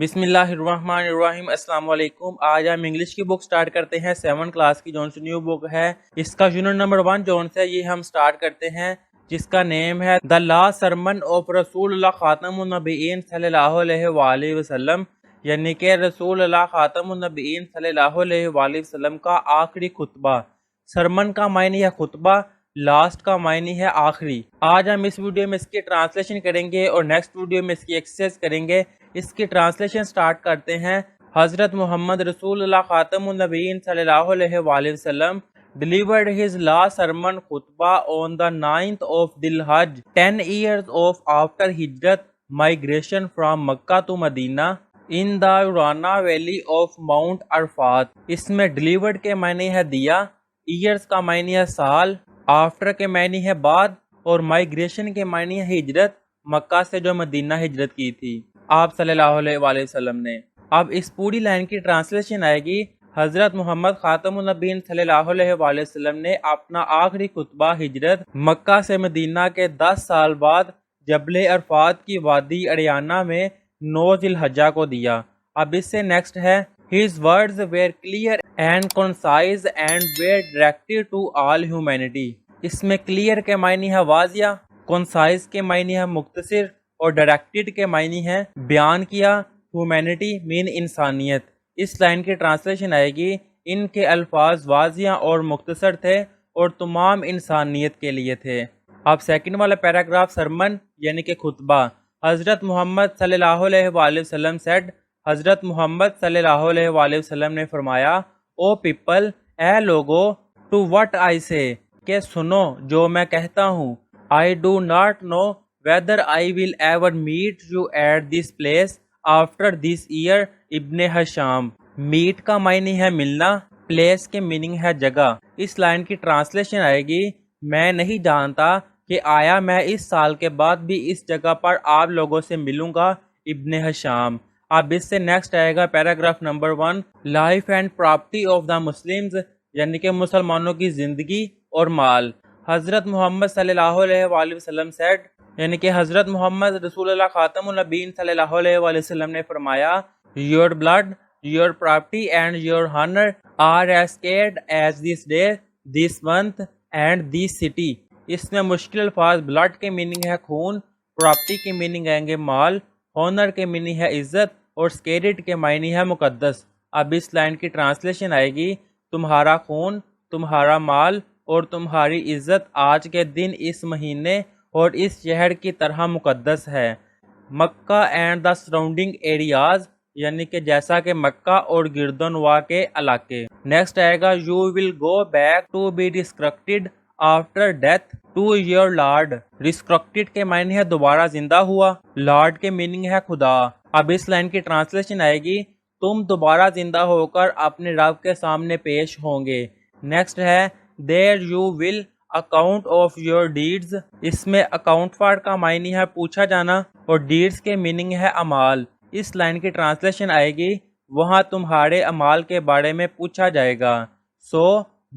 بسم اللہ الرحمن الرحیم۔ السلام علیکم۔ آج ہم انگلش کی بک سٹارٹ کرتے ہیں 7 کلاس کی، جون سے نیو بک ہے۔ اس کا یونٹ نمبر 1 جون سے یہ ہم سٹارٹ کرتے ہیں، جس کا نیم ہے دا لاسٹ سرمن آف رسول اللہ خاتم النبیین صلی اللہ علیہ وآلہ وسلم، یعنی کہ رسول اللہ خاتم النبیین صلی اللہ علیہ وآلہ وسلم کا آخری خطبہ۔ سرمن کا معنی ہے خطبہ، لاسٹ کا معنی ہے آخری۔ آج ہم اس ویڈیو میں اس کی ٹرانسلیشن کریں گے اور نیکسٹ ویڈیو میں اس کی ایکسرسائز کریں گے۔ اس کی ٹرانسلیشن سٹارٹ کرتے ہیں۔ حضرت محمد رسول اللہ خاتم النبیین صلی اللہ علیہ وآلہ وسلم delivered his last sermon khutbah on the 9th of Dhul Hajj, 10 years after Hijrat migration from Makkah to Medina in the Urana valley of Mount Arfat۔ اس میں delivered کے معنی ہے دیا، years کا معنی ہے سال، after کے معنی ہے بعد، اور migration کے معنی ہے ہجرت، مکہ سے جو مدینہ ہجرت کی تھی آپ صلی اللہ علیہ وآلہ وسلم نے۔ اب اس پوری لائن کی ٹرانسلیشن آئے گی۔ حضرت محمد خاتم النبیین صلی اللہ علیہ وآلہ وسلم نے اپنا آخری خطبہ ہجرت مکہ سے مدینہ کے 10 سال بعد جبل عرفات کی وادی اریانہ میں 9 ذی الحجہ کو دیا۔ اب اس سے نیکسٹ ہے His words were clear and concise and were directed to all humanity۔ اس میں clear کے معنی ہے واضح، concise کے معنی ہے مختصر، اور ڈائریکٹڈ کے معنی ہے بیان کیا، ہیومینٹی مین انسانیت۔ اس لائن کی ٹرانسلیشن آئے گی، ان کے الفاظ واضح اور مختصر تھے اور تمام انسانیت کے لیے تھے۔ اب سیکنڈ والا پیراگراف سرمن یعنی کہ خطبہ۔ حضرت محمد صلی اللہ علیہ وآلہ وسلم said، حضرت محمد صلی اللہ علیہ وآلہ وسلم نے فرمایا، او پیپل، اے لوگو، ٹو وٹ آئی سے، کہ سنو جو میں کہتا ہوں، I do not know whether I will ever meet you at this place after this year۔ ابن حشام۔ میٹ کا معنی ہے ملنا، پلیس کے میننگ ہے جگہ۔ اس لائن کی ٹرانسلیشن آئے گی، میں نہیں جانتا کہ آیا میں اس سال کے بعد بھی اس جگہ پر آپ لوگوں سے ملوں گا، ابن حشام۔ اب اس سے نیکسٹ آئے گا paragraph number 1، life and property of the Muslims, یعنی کہ مسلمانوں کی زندگی اور مال۔ حضرت محمد صلی اللہ علیہ وآلہ وسلم said، یعنی کہ حضرت محمد رسول اللہ خاتم النبیین صلی اللہ علیہ وآلہ وسلم نے فرمایا، your blood, your property and your honor are as sacred as this day, this month and this city۔ اس میں مشکل الفاظ بلڈ کے میننگ ہے خون، پراپرٹی کے میننگ آئیں گے مال، ہونر کے میننگ ہے عزت، اور سکیرڈ کے معنی ہے مقدس۔ اب اس لائن کی ٹرانسلیشن آئے گی، تمہارا خون، تمہارا مال اور تمہاری عزت آج کے دن اس مہینے اور اس شہر کی طرح مقدس ہے۔ مکہ اینڈ دا سراؤنڈنگ ایریاز، یعنی کہ جیسا کہ مکہ اور گرد و نواح کے علاقے۔ نیکسٹ آئے گا، you will go back to be resurrected after death to your lord. Resurrected کے معنی ہے دوبارہ زندہ ہوا، لارڈ کے میننگ ہے خدا۔ اب اس لائن کی ٹرانسلیشن آئے گی، تم دوبارہ زندہ ہو کر اپنے رب کے سامنے پیش ہوں گے۔ نیکسٹ ہے there you will account of your deeds. اس میں اکاؤنٹ فار کا معنی ہے پوچھا جانا، اور ڈیڈز کے میننگ ہے اعمال۔ اس لائن کی ٹرانسلیشن آئے گی، وہاں تمہارے اعمال کے بارے میں پوچھا جائے گا۔ So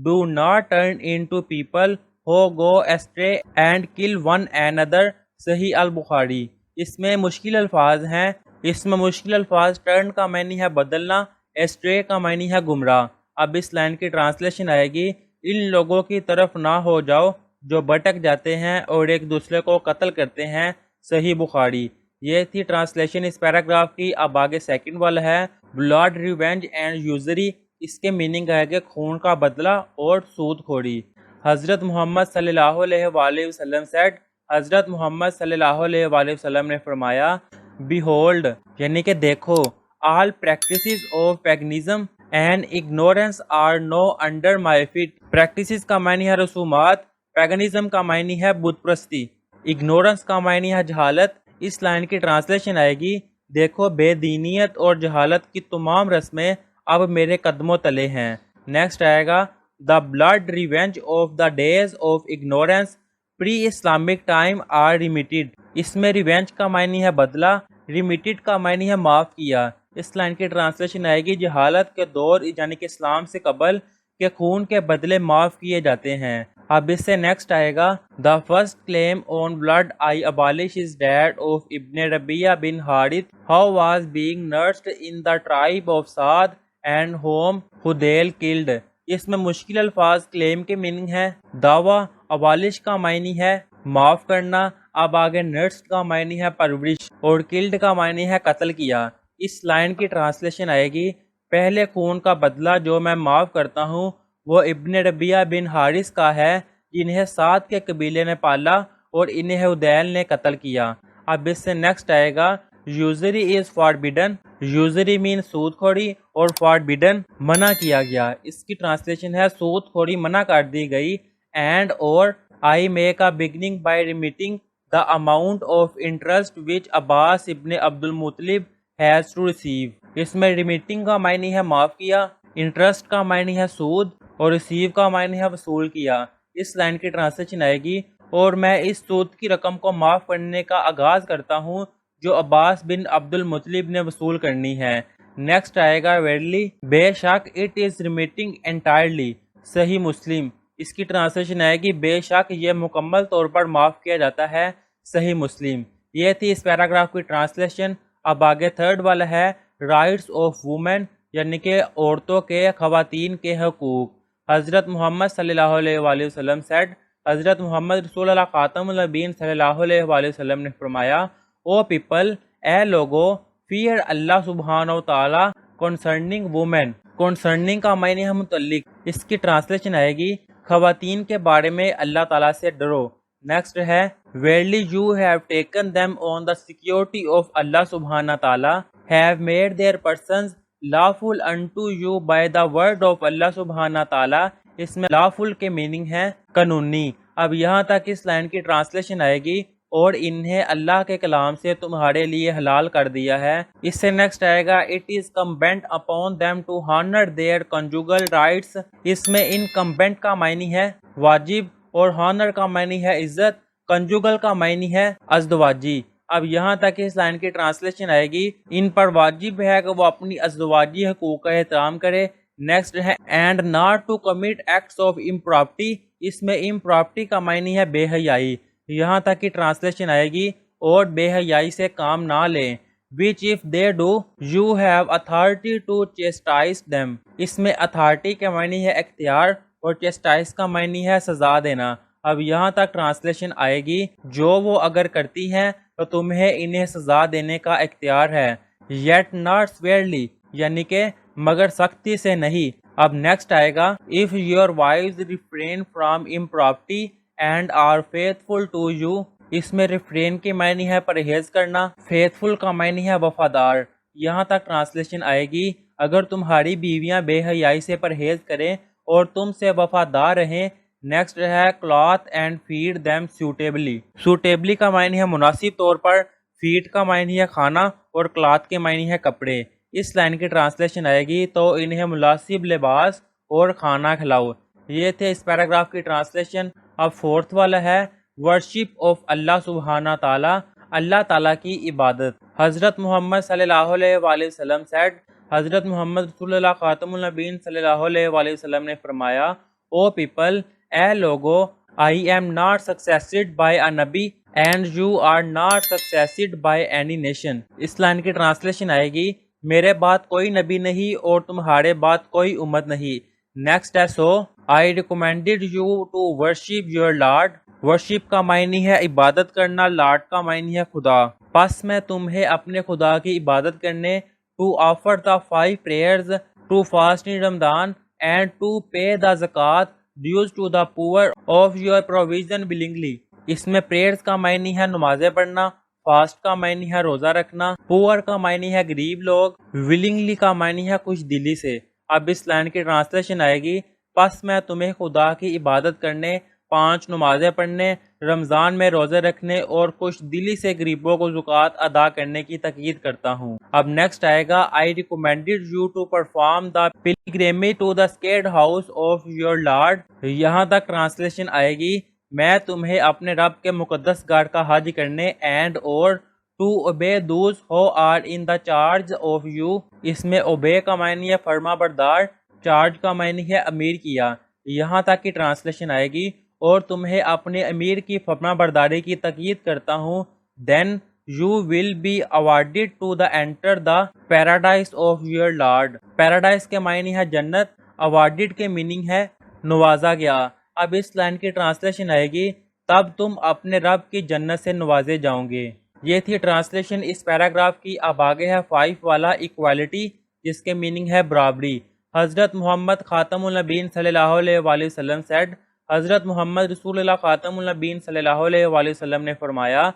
do not turn into people who go astray and kill one another۔ صحیح البخاری۔ اس میں مشکل الفاظ ہیں۔ اس میں مشکل الفاظ ٹرن کا معنی ہے بدلنا، ایسٹرے کا معنی ہے گمراہ۔ اب اس لائن کی ٹرانسلیشن آئے گی، ان لوگوں کی طرف نہ ہو جاؤ جو بھٹک جاتے ہیں اور ایک دوسرے کو قتل کرتے ہیں۔ صحیح بخاری۔ یہ تھی ٹرانسلیشن اس پیراگراف کی۔ اب آگے سیکنڈ والا ہے بلڈ ریونج اینڈ یوزری۔ اس کے میننگ ہے کہ خون کا بدلہ اور سود خوری۔ حضرت محمد صلی اللہ علیہ وآلہ وسلم said، حضرت محمد صلی اللہ علیہ وآلہ وسلم نے فرمایا، بیہولڈ، یعنی کہ دیکھو، all practices of paganism and ignorance are no under my feet۔ Practices کا معنی ہے رسومات، پیگنزم کا معنی ہے بت پرستی، اگنورنس کا معنی ہے جہالت۔ اس لائن کی ٹرانسلیشن آئے گی، دیکھو بے دینیت اور جہالت کی تمام رسمیں اب میرے قدموں تلے ہیں۔ نیکسٹ آئے گا، the blood revenge of the days of ignorance pre Islamic time are remitted. اس میں ریونج کا معنی ہے بدلہ، ریمیٹڈ کا معنی ہے معاف کیا۔ اس لائن کی ٹرانسلیشن آئے گی، جہالت کے دور یعنی کہ اسلام سے قبل کے خون کے بدلے معاف کیے جاتے ہیں۔ اب اس سے نیکسٹ آئے گا the first claim on blood I abolish is that of ابن ربیہ بن حارث who was being nursed in the tribe of سعد اینڈ ہوم خدیل کلڈ. اس میں مشکل الفاظ کلیم کے میننگ ہے. دعویٰ ابالش کا معنی ہے معاف کرنا. اب آگے نرسڈ کا معنی ہے پرورش اور کلڈ کا معنی ہے قتل کیا. اس لائن کی ٹرانسلیشن آئے گی پہلے خون کا بدلہ جو میں معاف کرتا ہوں وہ ابن ربیہ بن حارث کا ہے جنہیں سعد کے قبیلے نے پالا اور انہیں حدیل نے قتل کیا. اب اس سے نیکسٹ آئے گا یوزری از فاربیڈن. یوزری مین سود خوری اور فاربیڈن منع کیا گیا. اس کی ٹرانسلیشن ہے سود خوری منع کر دی گئی. اینڈ اور I make a beginning by remitting the amount of interest which عباس ابن عبد المطلب ہیز ٹو ریسیو. اس میں ریمیٹنگ کا معنی ہے معاف کیا, انٹرسٹ کا معنی ہے سود اور ریسیو کا معنی ہے وصول کیا. اس لائن کی ٹرانسلیشن آئے گی اور میں اس سود کی رقم کو معاف کرنے کا آغاز کرتا ہوں جو عباس بن عبد المطلب نے وصول کرنی ہے. نیکسٹ آئے گا ویرلی بے شک اٹ از ریمیٹنگ انٹائرلی. صحیح مسلم. اس کی ٹرانسلیشن آئے گی بے شک یہ مکمل طور پر معاف کیا جاتا ہے. صحیح مسلم. یہ تھی اس پیراگراف کی ٹرانسلیشن. اب آگے تھرڈ والا ہے رائٹس آف وومن یعنی کہ عورتوں کے خواتین کے حقوق. حضرت محمد صلی اللہ علیہ وآلہ وسلم سیڈ. حضرت محمد رسول اللہ خاتم النبیین صلی اللہ علیہ وآلہ وسلم نے فرمایا او پیپل اے لوگو فیئر اللہ سبحانہ و تعالی کنسرننگ وومن. کنسرننگ کا معنی ہے متعلق. اس کی ٹرانسلیشن آئے گی خواتین کے بارے میں اللہ تعالیٰ سے ڈرو. نیکسٹ ہے verily you have taken them on the security of اللہ سبحانہ تعالیٰ have made their persons lawful unto you by the word of اللہ سبحانہ تعالیٰ. اس میں lawful کے میننگ ہے قانونی. اب یہاں تک اس لائن کی ٹرانسلیشن آئے گی اور انہیں اللہ کے کلام سے تمہارے لیے حلال کر دیا ہے. اس سے نیکسٹ آئے گا it is incumbent upon them to honor their conjugal rights. اس میں incumbent کا معنی ہے واجب اور honor کا معنی ہے عزت. conjugal کا معنی ہے ازدواجی. اب یہاں تک اس لائن کی ٹرانسلیشن آئے گی ان پر واجب ہے کہ وہ اپنی ازدواجی حقوق کا احترام کرے. نیکسٹ ہے and not to commit acts of impropriety. اس میں امپراپرٹی کا معنی ہے بے حیائی. یہاں تک کی ٹرانسلیشن آئے گی اور بے حیائی سے کام نہ لیں. which if they do you have authority to chastise them. اس میں اتھارٹی کے معنی ہے اختیار اور chastise کا معنی ہے سزا دینا. اب یہاں تک ٹرانسلیشن آئے گی جو وہ اگر کرتی ہیں تو تمہیں انہیں سزا دینے کا اختیار ہے. yet not severely یعنی کہ مگر سختی سے نہیں. اب نیکسٹ آئے گا if your wives refrain from impropriety and are faithful to you. اس میں ریفرین کے معنی ہے پرہیز کرنا, faithful کا معنی ہے وفادار. یہاں تک ٹرانسلیشن آئے گی اگر تمہاری بیویاں بے حیائی سے پرہیز کریں اور تم سے وفادار رہیں. نیکسٹ ہے cloth and feed them suitably. suitably کا معنی ہے مناسب طور پر, feed کا معنی ہے کھانا اور cloth کے معنی ہے کپڑے. اس لائن کی ٹرانسلیشن آئے گی تو انہیں مناسب لباس اور کھانا کھلاؤ. یہ تھے اس پیراگراف کی ٹرانسلیشن. اب فورتھ والا ہے ورشپ آف اللہ سبحانہ تعالیٰ. اللہ تعالیٰ کی عبادت. حضرت محمد صلی اللہ علیہ وآلہ وسلم سیڈ. حضرت محمد رسول اللہ خاتم النبیین صلی اللہ علیہ وآلہ وسلم نے فرمایا او پیپل اے لوگو I am not succeeded by a نبی and you are not succeeded by any nation. اس لائن کی ٹرانسلیشن آئے گی میرے بعد کوئی نبی نہیں اور تمہارے بعد کوئی امت نہیں. نیکسٹ ہے so I recommended you to worship your Lord. Worship کا معنی ہے عبادت کرنا, لارڈ کا معنی ہے خدا. پس میں تمہیں اپنے خدا کی عبادت کرنے to offer the 5 prayers, to fast in Ramadan and to pay the zakat dues to the poor of your provision willingly. اس میں prayers کا معنی ہے نمازیں پڑھنا, فاسٹ کا معنی ہے روزہ رکھنا, پور کا معنی ہے غریب لوگ, willingly کا معنی ہے خوش دلی سے. اب اس لائن کی ٹرانسلیشن آئے گی پس میں تمہیں خدا کی عبادت کرنے, 5 نمازیں پڑھنے, رمضان میں روزے رکھنے اور خوش دلی سے غریبوں کو زکوٰۃ ادا کرنے کی تاکید کرتا ہوں. اب نیکسٹ آئے گا I recommended you to perform the pilgrimage to the sacred house of your Lord. یہاں تک ٹرانسلیشن آئے گی میں تمہیں اپنے رب کے مقدس گھر کا حج کرنے and اور to obey those who are in the charge of you. اس میں obey کا معنی ہے فرما بردار, charge کا معنی ہے امیر کیا. یہاں تک کی ٹرانسلیشن آئے گی اور تمہیں اپنے امیر کی فرما برداری کی تاکید کرتا ہوں, then you will be awarded to the enter the paradise of your Lord. paradise کے معنی ہے جنت, awarded کے میننگ ہے نوازا گیا. اب اس لائن کی ٹرانسلیشن آئے گی, تب تم اپنے رب کی جنت سے نوازے جاؤں گے. یہ تھی ٹرانسلیشن اس پیراگراف کی. اب آگے ہے 5 والا ایکوالٹی, جس کے میننگ ہے برابری. حضرت محمد خاتم النبیین صلی اللہ علیہ وآلہ وسلم said, حضرت محمد رسول اللہ خاتم النبیین صلی اللہ علیہ وآلہ وسلم نے فرمایا,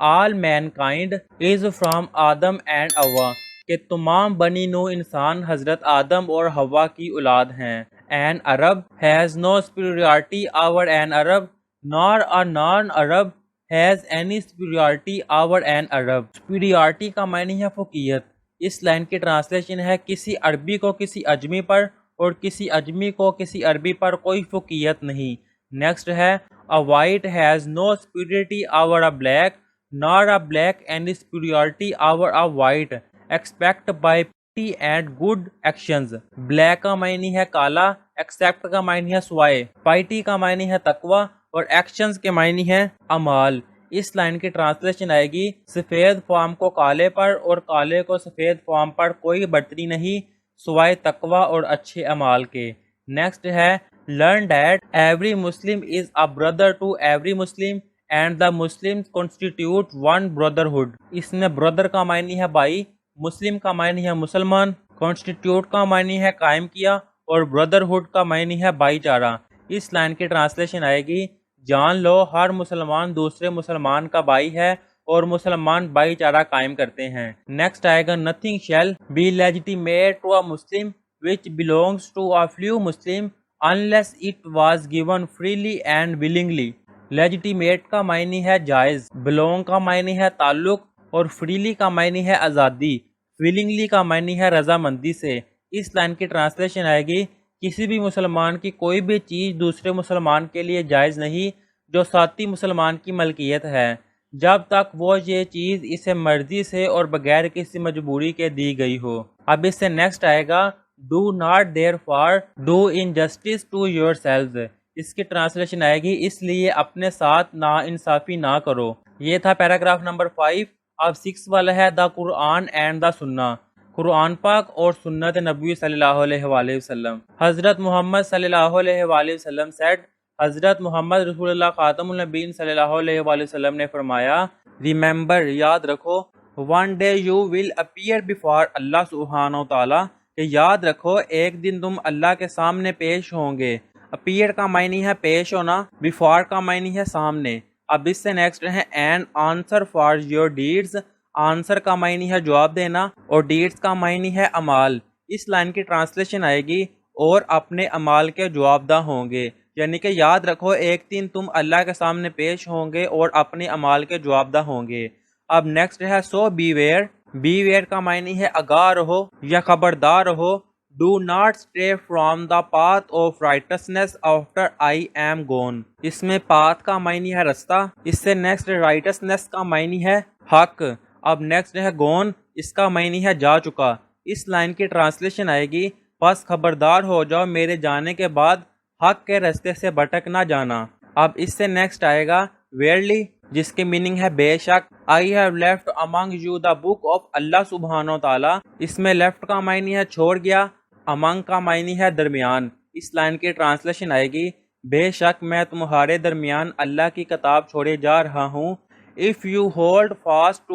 all mankind is from Adam and Hawa, کہ تمام بنی نوع انسان حضرت آدم اور حوا کی اولاد ہیں. An Arab has no superiority over an Arab, nor a non-Arab has any superiority over an Arab. superiority کا معنی ہے فوقیت. اس لائن کی ٹرانسلیشن ہے کسی عربی کو کسی اجمی پر اور کسی اجمی کو کسی عربی پر کوئی فوقیت نہیں. نیکسٹ ہے a white has no superiority over a black, nor a black any superiority over a white, except by piety and good actions. black کا معنی ہے کالا, except کا معنی ہے سوائے, piety کا معنی ہے تقوی اور actions کے معنی ہے اعمال. اس لائن کی ٹرانسلیشن آئے گی, سفید فام کو کالے پر اور کالے کو سفید فام پر کوئی برتری نہیں سوائے تقوی اور اچھے اعمال کے. نیکسٹ ہے learn that every Muslim is a brother to every Muslim and the Muslims constitute one brotherhood. اس میں brother کا معنی ہے بھائی, مسلم کا معنی ہے مسلمان, constitute کا معنی ہے قائم کیا اور brotherhood کا معنی ہے بھائی چارہ. اس لائن کی ٹرانسلیشن آئے گی, جان لو ہر مسلمان دوسرے مسلمان کا بھائی ہے اور مسلمان بھائی چارہ قائم کرتے ہیں. نیکسٹ آئے گا nothing shall be legitimate to a Muslim which belongs to a few Muslim unless it was given freely and willingly. legitimate کا معنی ہے جائز, belong کا معنی ہے تعلق اور freely کا معنی ہے آزادی, willingly کا معنی ہے رضامندی سے. اس لائن کی ٹرانسلیشن آئے گی, کسی بھی مسلمان کی کوئی بھی چیز دوسرے مسلمان کے لیے جائز نہیں جو ساتھی مسلمان کی ملکیت ہے, جب تک وہ یہ چیز اسے مرضی سے اور بغیر کسی مجبوری کے دی گئی ہو. اب اس سے نیکسٹ آئے گا do not therefore do injustice to yourselves. اس کی ٹرانسلیشن آئے گی, اس لیے اپنے ساتھ نا انصافی نہ کرو. یہ تھا پیراگراف نمبر 5. اب 6 والا ہے دا قرآن اینڈ دا سنہ, قرآن پاک اور سنت نبوی صلی اللہ علیہ وآلہ وسلم. حضرت محمد صلی اللہ علیہ وآلہ وسلم said, حضرت محمد رسول اللہ خاتم النبیین صلی اللہ علیہ وآلہ وسلم نے فرمایا, remember یاد رکھو, one day you will appear before اللہ سبحانہ و تعالی, کہ یاد رکھو ایک دن تم اللہ کے سامنے پیش ہوں گے. اپیئر کا معنی ہے پیش ہونا, بیفور کا معنی ہے سامنے. اب اس سے نیکسٹ ہے an answer for your deeds. Answer کا معنی ہے جواب دینا اور ڈیڈز کا معنی ہے اعمال. اس لائن کی ٹرانسلیشن آئے گی, اور اپنے اعمال کے جواب دہ ہوں گے, یعنی کہ یاد رکھو ایک دن تم اللہ کے سامنے پیش ہوں گے اور اپنے اعمال کے جواب دہ ہوں گے. اب نیکسٹ ہے سو بی ویئر. بی ویئر کا معنی ہے آگاہ رہو یا خبردار رہو. Do not stray from the path of righteousness after I am gone. اس میں path کا معنی ہے رستہ, اس سے نیکسٹ righteousness کا معنی ہے حق. اب نیکسٹ ہے gone, اس کا معنی ہے جا چکا. اس لائن کی ٹرانسلیشن آئے گی, بس خبردار ہو جاؤ میرے جانے کے بعد حق کے رستے سے بھٹک نہ جانا. اب اس سے نیکسٹ آئے گا verily, جس کی میننگ ہے بے شک. I have left among you the book of اللہ سبحانہ و تعالی. اس میں left کا معنی ہے چھوڑ گیا, among کا معنی ہے درمیان. اس لائن کی ٹرانسلیشن آئے گی, بے شک میں تمہارے درمیان اللہ کی کتاب چھوڑے جا رہا ہوں. If you hold fast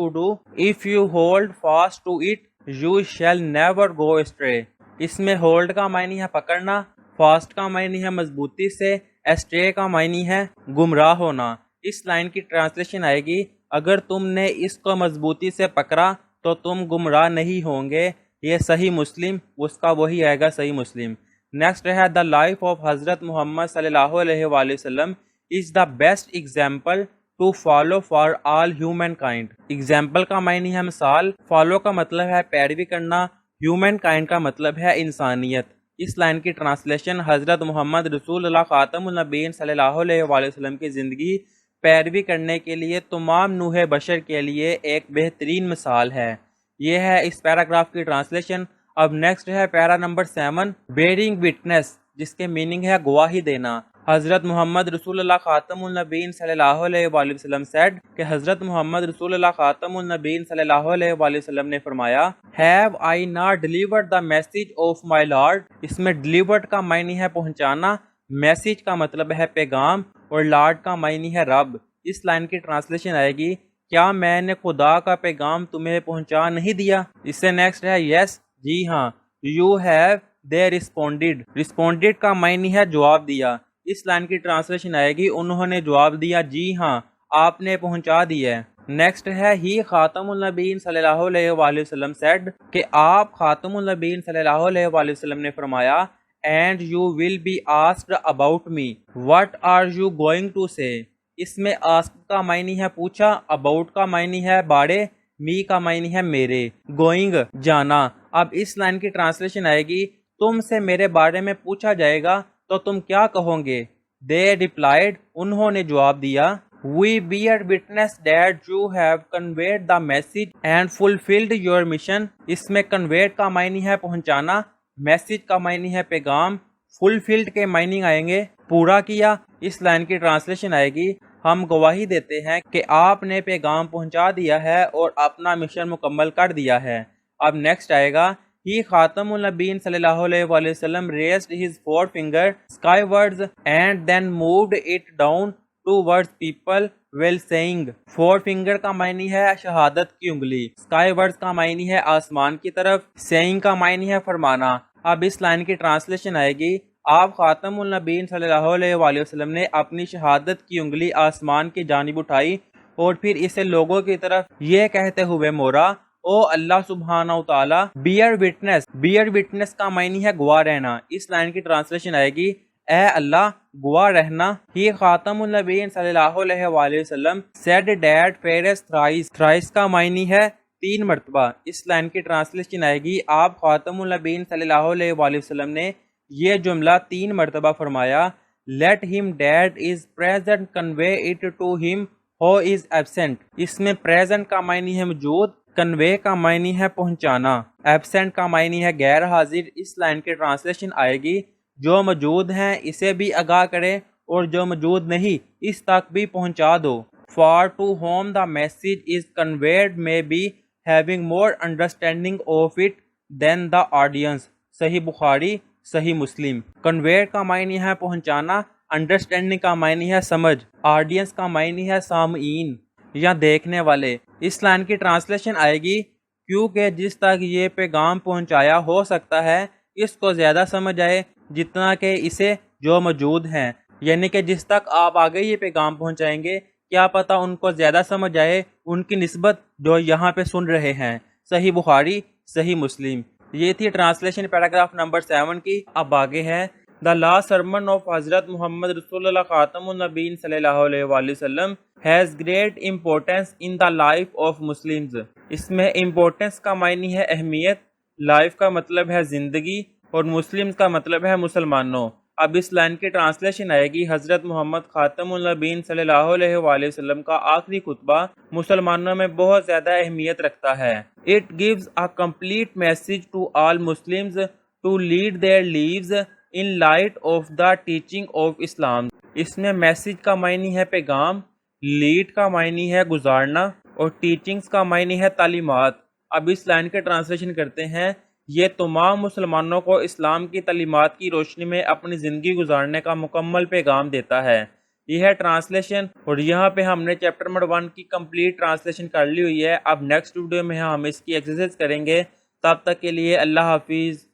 to it, you shall never go astray. اس میں hold کا معنی ہے پکڑنا, fast کا معنی ہے مضبوطی سے, astray کا معنی ہے گمراہ ہونا. اس لائن کی ٹرانسلیشن آئے گی, اگر تم نے اس کو مضبوطی سے پکڑا تو تم گمراہ نہیں ہوں گے. یہ صحیح مسلم, اس کا وہی آئے گا صحیح مسلم. نیکسٹ ہے دا لائف آف حضرت محمد صلی اللہ علیہ وآلہ وسلم is the best example to follow for all humankind. Example کا معنی ہے مثال, فالو کا مطلب ہے پیروی کرنا, ہیومن کائنڈ کا مطلب ہے انسانیت. اس لائن کی ٹرانسلیشن حضرت محمد رسول اللہ خاتم النبیین صلی اللہ علیہ وآلہ وسلم کی زندگی پیروی کرنے کے لیے تمام نوع بشر کے لیے ایک بہترین مثال ہے. یہ ہے اس پیراگراف کی ٹرانسلیشن. اب نیکسٹ ہے پیرا نمبر 7, بیئرنگ وٹنس, جس کے میننگ ہے گواہی دینا. حضرت محمد رسول اللہ خاتم النبیین صلی اللہ علیہ وآلہ وسلم said کہ حضرت محمد رسول اللہ خاتم النبیین صلی اللہ علیہ وآلہ وسلم نے فرمایا Have I not delivered the message of my Lord؟ اس میں delivered کا معنی ہے پہنچانا، میسیج کا مطلب ہے پیغام، اور لارڈ کا معنی ہے رب۔ اس لائن کی ٹرانسلیشن آئے گی کیا میں نے خدا کا پیغام تمہیں پہنچا نہیں دیا؟ اس سے نیکسٹ ہے یس، جی ہاں، you have they responded. Responded کا معنی ہے جواب دیا۔ اس لائن کی ٹرانسلیشن آئے گی انہوں نے جواب دیا جی ہاں آپ نے پہنچا دیا ہے۔ نیکسٹ ہے ہی خاتم النبیین صلی اللہ علیہ وآلہ وسلم said کہ آپ خاتم النبیین صلی اللہ علیہ وآلہ وسلم نے فرمایا and you will be asked about me what are you going to say؟ اس میں ask کا معنی ہے پوچھا، about کا معنی ہے بارے، me کا معنی ہے میرے، going جانا۔ اب اس لائن کی ٹرانسلیشن آئے گی تم سے میرے بارے میں پوچھا جائے گا تو تم کیا کہو گے؟ They replied انہوں نے جواب دیا We bear witness that you have conveyed the message and fulfilled your mission۔ اس میں conveyed کا معنی ہے پہنچانا، میسیج کا معنی ہے پیغام، fulfilled کے معنی آئیں گے پورا کیا۔ اس لائن کی ٹرانسلیشن آئے گی ہم گواہی دیتے ہیں کہ آپ نے پیغام پہنچا دیا ہے اور اپنا مشن مکمل کر دیا ہے۔ اب نیکسٹ آئے گا He خاتم النبیین صلی اللہ علیہ وآلہ وسلم raised his forefinger skywards and then moved it down towards people while saying۔ forefinger کا معنی ہے شہادت کی انگلی، skywards کا معنی ہے آسمان کی طرف، saying کا معنی ہے فرمانا۔ اب اس لائن کی ٹرانسلیشن آئے گی آپ خاتم النبیین صلی اللہ علیہ وآلہ وسلم نے اپنی شہادت کی انگلی آسمان کی جانب اٹھائی اور پھر اسے لوگوں کی طرف یہ کہتے ہوئے موڑا او اللہ سبحانہ و تعالی بیئر وٹنس کا معنی ہے گواہ رہنا۔ اس لائن کی ٹرانسلیشن آئے گی اے اللہ گواہ رہنا۔ ہی خاتم النبیین صلی اللہ علیہ وآلہ وسلم said that phrase thrice کا معنی ہے 3 مرتبہ۔ اس لائن کی ٹرانسلیشن آئے گی آپ خاتم النبیین صلی اللہ علیہ وآلہ وسلم نے یہ جملہ 3 مرتبہ فرمایا let him that is present convey it to him who is absent۔ اس میں present کا معنی ہے موجود، کنوے کا معنی ہے پہنچانا، ایبسینٹ کا معنی ہے غیر حاضر۔ اس لائن کی ٹرانسلیشن آئے گی جو موجود ہیں اسے بھی آگاہ کرے اور جو موجود نہیں اس تک بھی پہنچا دو۔ For to whom the message is conveyed may be having more understanding of it than the audience۔ صحیح بخاری، صحیح مسلم۔ conveyed کا معنی ہے پہنچانا، انڈرسٹینڈنگ کا معنی ہے سمجھ، آڈینس کا معنی ہے سامعین یا دیکھنے والے۔ اس لائن کی ٹرانسلیشن آئے گی کیونکہ جس تک یہ پیغام پہنچایا ہو سکتا ہے اس کو زیادہ سمجھ آئے جتنا کہ اسے جو موجود ہیں، یعنی کہ جس تک آپ آگے یہ پیغام پہنچائیں گے کیا پتہ ان کو زیادہ سمجھ آئے ان کی نسبت جو یہاں پہ سن رہے ہیں۔ صحیح بخاری، صحیح مسلم۔ یہ تھی ٹرانسلیشن پیراگراف نمبر 7 کی۔ اب آگے ہے The last sermon of حضرت محمد رسول اللہ خاتم النبیین صلی اللہ علیہ وآلہ وسلم has great importance in the life of Muslims۔ اس میں importance کا معنی ہے اہمیت، life کا مطلب ہے زندگی اور مسلم کا مطلب ہے مسلمانوں۔ اب اس لائن کی ٹرانسلیشن آئے گی حضرت محمد خاتم النبیین صلی اللہ علیہ وآلہ وسلم کا آخری خطبہ مسلمانوں میں بہت زیادہ اہمیت رکھتا ہے۔ It gives a complete message to all Muslims to lead their lives in light of the teaching of Islam۔ اس میں میسیج کا معنی ہے پیغام، لیڈ کا معنی ہے گزارنا اور ٹیچنگز کا معنی ہے تعلیمات۔ اب اس لائن کے ٹرانسلیشن کرتے ہیں یہ تمام مسلمانوں کو اسلام کی تعلیمات کی روشنی میں اپنی زندگی گزارنے کا مکمل پیغام دیتا ہے۔ یہ ہے ٹرانسلیشن اور یہاں پہ ہم نے چیپٹر نمبر 1 کی کمپلیٹ ٹرانسلیشن کر لی ہوئی ہے۔ اب نیکسٹ ویڈیو میں ہم اس کی ایکسرسائز کریں گے۔ تب تک کے لیے اللہ حافظ۔